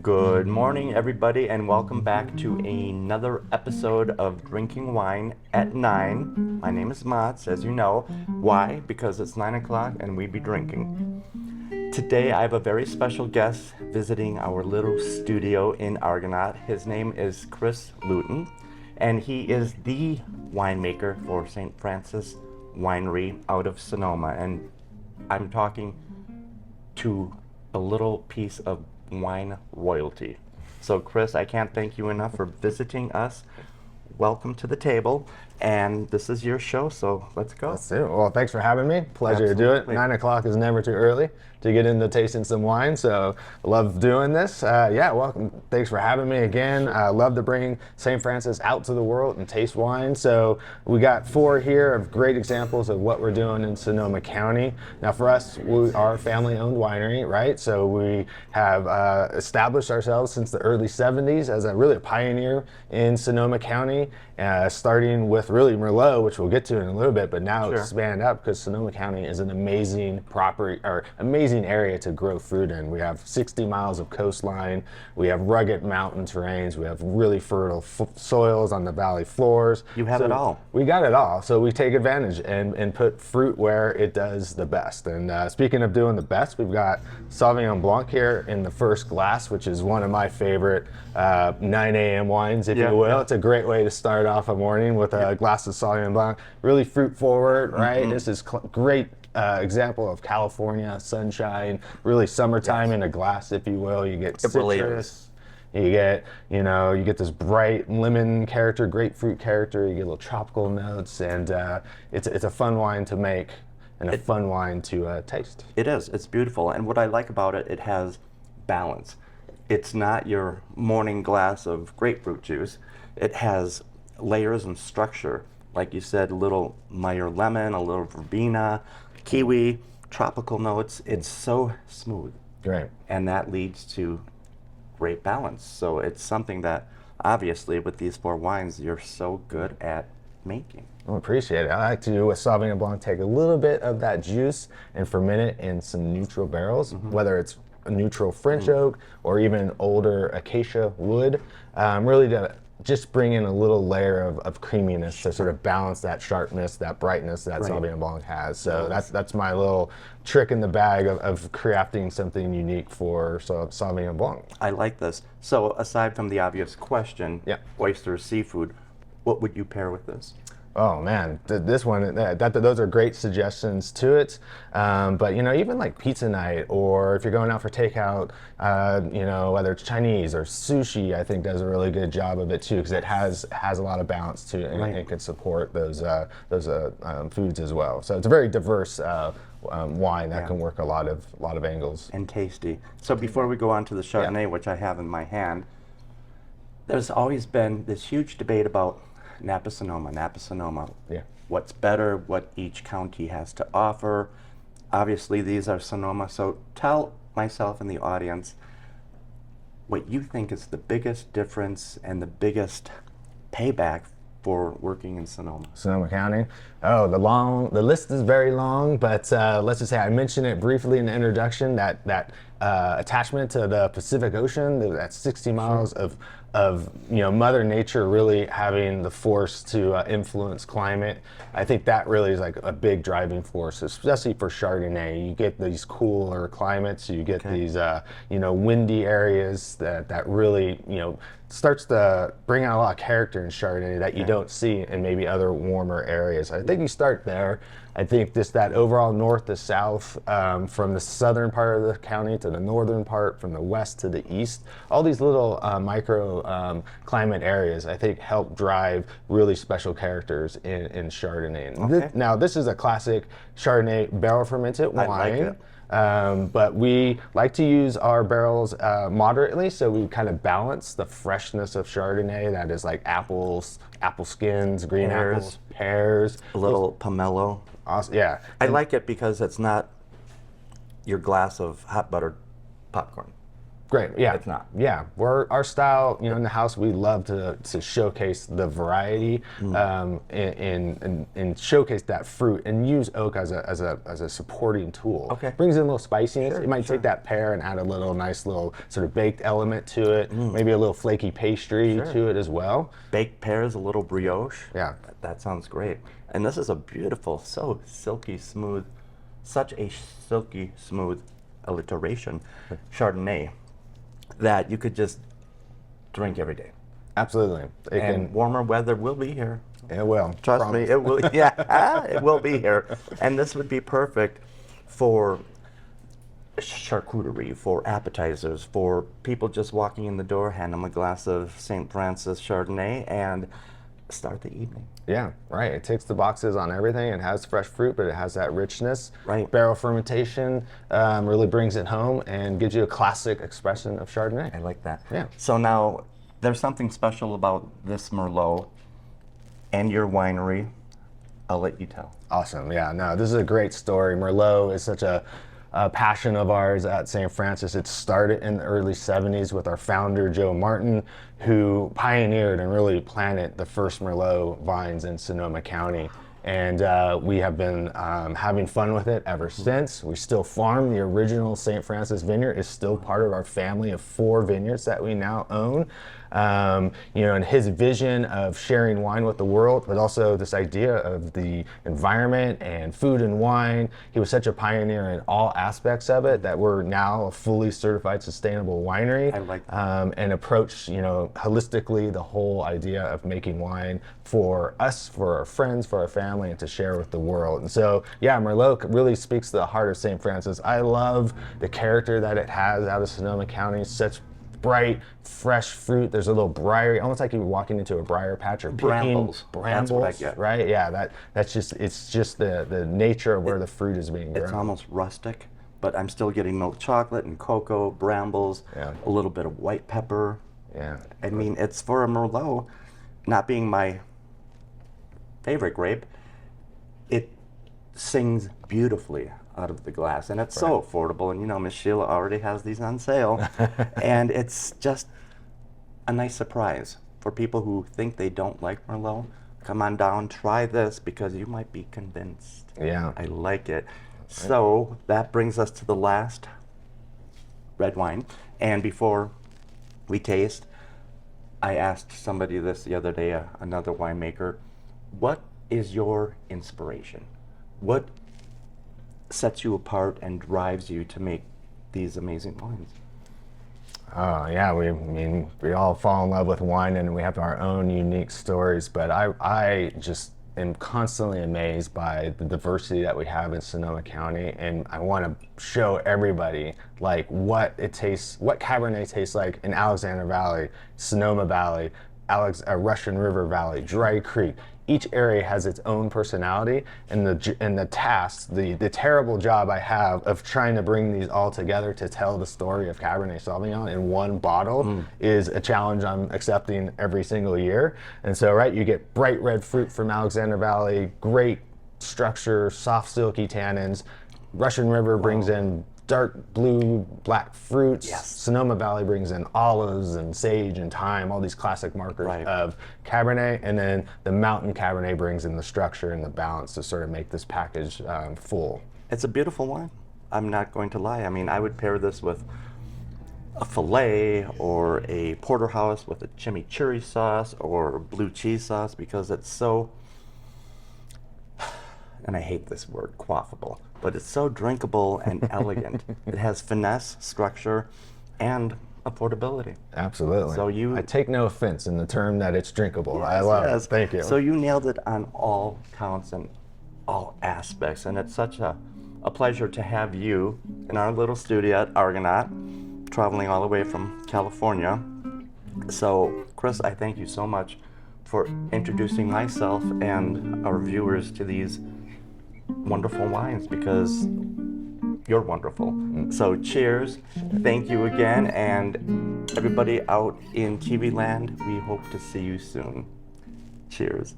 Good morning, everybody, and welcome back to another episode of Drinking Wine at 9. My name is Mats, as you know. Why? Because it's 9 o'clock and we be drinking. Today I have a very special guest visiting our little studio in Argonaut. His name is Chris Louton, and he is the winemaker for St. Francis Winery out of Sonoma. And I'm talking to a little piece of wine royalty. So Chris, I can't thank you enough for visiting us. Welcome to the table, and this is your show, so let's go. Let's do it. Well, thanks for having me. Pleasure to do it. Absolutely. 9 o'clock is never too early to get into tasting some wine, so love doing this. Welcome. Thanks for having me again. I love to bring St. Francis out to the world and taste wine. So we got 4 here of great examples of what we're doing in Sonoma County. Now for us, we are a family-owned winery, right? So we have established ourselves since the early 70s as a really pioneer in Sonoma County, starting with really Merlot, which we'll get to in a little bit, but now Sure. expand up because Sonoma County is an amazing amazing area to grow fruit in. We have 60 miles of coastline, we have rugged mountain terrains, we have really fertile soils on the valley floors. You have it all. We got it all, so we take advantage and put fruit where it does the best. And speaking of doing the best, we've got Sauvignon Blanc here in the first glass, which is one of my favorite 9 a.m. wines, if you will. Yeah. It's a great way to start off a morning with a glass of Sauvignon Blanc. Really fruit forward, right? This is great example of California sunshine, really summertime in a glass, if you will. You get really citrus. You get, you get this bright lemon character, grapefruit character. You get little tropical notes, and it's a fun wine to make and a fun wine to taste. It is. It's beautiful, and what I like about it, it has balance. It's not your morning glass of grapefruit juice. It has layers and structure. Like you said, a little Meyer lemon, a little verbena, kiwi, tropical notes. It's so smooth. Right. And that leads to great balance. So it's something that, obviously, with these 4 wines, you're so good at making. I appreciate it. I like to, with Sauvignon Blanc, take a little bit of that juice and ferment it in some neutral barrels, whether it's a neutral French oak or even older acacia wood, really to just bring in a little layer of creaminess to sort of balance that sharpness, that brightness that Sauvignon Blanc has. So that's my little trick in the bag of crafting something unique for Sauvignon Blanc. I like this. So aside from the obvious question, oysters, seafood, what would you pair with this? Oh man, this one, those are great suggestions to it. But even like pizza night, or if you're going out for takeout, whether it's Chinese or sushi, I think does a really good job of it too, because it has a lot of balance to it, and it can support those foods as well. So it's a very diverse wine that can work a lot of angles. And tasty. So before we go on to the Chardonnay, which I have in my hand, there's always been this huge debate about Napa Sonoma. Yeah. What's better, what each county has to offer. Obviously, these are Sonoma, so tell myself and the audience what you think is the biggest difference and the biggest payback for working in Sonoma. Sonoma County. Oh, the list is very long, but let's just say I mentioned it briefly in the introduction, that attachment to the Pacific Ocean, that 60 miles of Mother Nature really having the force to influence climate. I think that really is like a big driving force, especially for Chardonnay. You get these cooler climates, you get these windy areas that really starts to bring out a lot of character in Chardonnay that you don't see in maybe other warmer areas. I think you start there. I think just that overall north to south, from the southern part of the county to the northern part, from the west to the east, all these little micro climate areas, I think help drive really special characters in Chardonnay. And now this is a classic Chardonnay barrel fermented wine. I like it. But we like to use our barrels moderately, so we kind of balance the freshness of Chardonnay that is like apples, apple skins, green apples, pears. A little pomelo. Awesome. Yeah. I like it because it's not your glass of hot buttered popcorn. Great. Yeah. It's not. Yeah. Our style, in the house, we love to showcase the variety, and showcase that fruit, and use oak as a supporting tool. Okay. Brings in a little spiciness. Sure, You might sure. take that pear and add a little nice little sort of baked element to it. Maybe a little flaky pastry Sure. to it as well. Baked pears, a little brioche. Yeah. That sounds great. And this is a beautiful, so silky smooth, such a silky smooth alliteration Chardonnay that you could just drink every day. Absolutely. And warmer weather will be here. It will. Trust Promise. me, it will. Yeah, it will be here. And this would be perfect for charcuterie, for appetizers, for people just walking in the door, hand them a glass of St. Francis Chardonnay, and start the evening. Yeah, right. It ticks the boxes on everything. It has fresh fruit, but it has that richness. Right. Barrel fermentation really brings it home and gives you a classic expression of Chardonnay. I like that. Yeah. So now, there's something special about this Merlot and your winery. I'll let you tell. Awesome. Yeah, no, this is a great story. Merlot is such a passion of ours at St. Francis. It started in the early 70s with our founder, Joe Martin, who pioneered and really planted the first Merlot vines in Sonoma County. And we have been having fun with it ever since. We still farm. The original St. Francis vineyard is still part of our family of 4 vineyards that we now own. And his vision of sharing wine with the world, but also this idea of the environment and food and wine. He was such a pioneer in all aspects of it that we're now a fully certified sustainable winery. I like that. And approach, holistically the whole idea of making wine for us, for our friends, for our family, and to share with the world. And so, yeah, Merlot really speaks to the heart of St. Francis. I love the character that it has out of Sonoma County. Such bright, fresh fruit. There's a little briary, almost like you're walking into a briar patch or picking Brambles. brambles. That's what I get. Right? Yeah, it's just the nature of where the fruit is being grown. It's almost rustic, but I'm still getting milk chocolate and cocoa, brambles, Yeah. a little bit of white pepper. Yeah. I mean, it's for a Merlot, not being my favorite grape, it sings beautifully out of the glass, and it's so affordable. And Miss Sheila already has these on sale, and it's just a nice surprise for people who think they don't like Merlot. Come on down, try this, because you might be convinced. Yeah. I like it. So that brings us to the last red wine, and before we taste, I asked somebody this the other day, another winemaker, what is your inspiration? What sets you apart and drives you to make these amazing wines? Oh yeah, we all fall in love with wine and we have our own unique stories, but I just am constantly amazed by the diversity that we have in Sonoma County, and I want to show everybody like what Cabernet tastes like in Alexander Valley, Sonoma Valley, Russian River Valley, Dry Creek. Each area has its own personality, and the task, the terrible job I have of trying to bring these all together to tell the story of Cabernet Sauvignon in one bottle is a challenge I'm accepting every single year. And so, you get bright red fruit from Alexander Valley, great structure, soft, silky tannins. Russian River brings in dark blue, black fruits. Yes. Sonoma Valley brings in olives and sage and thyme, all these classic markers of Cabernet. And then the Mountain Cabernet brings in the structure and the balance to sort of make this package full. It's a beautiful wine. I'm not going to lie. I mean, I would pair this with a filet or a porterhouse with a chimichurri sauce or blue cheese sauce, because it's so, and I hate this word, quaffable, but it's so drinkable and elegant. It has finesse, structure, and affordability. Absolutely. So I take no offense in the term that it's drinkable. I love it. Thank you. So you nailed it on all counts and all aspects, and it's such a pleasure to have you in our little studio at Argonaut, traveling all the way from California. So, Chris, I thank you so much for introducing myself and our viewers to these wonderful wines, because you're wonderful. So cheers, thank you again, and everybody out in TV land, we hope to see you soon. Cheers.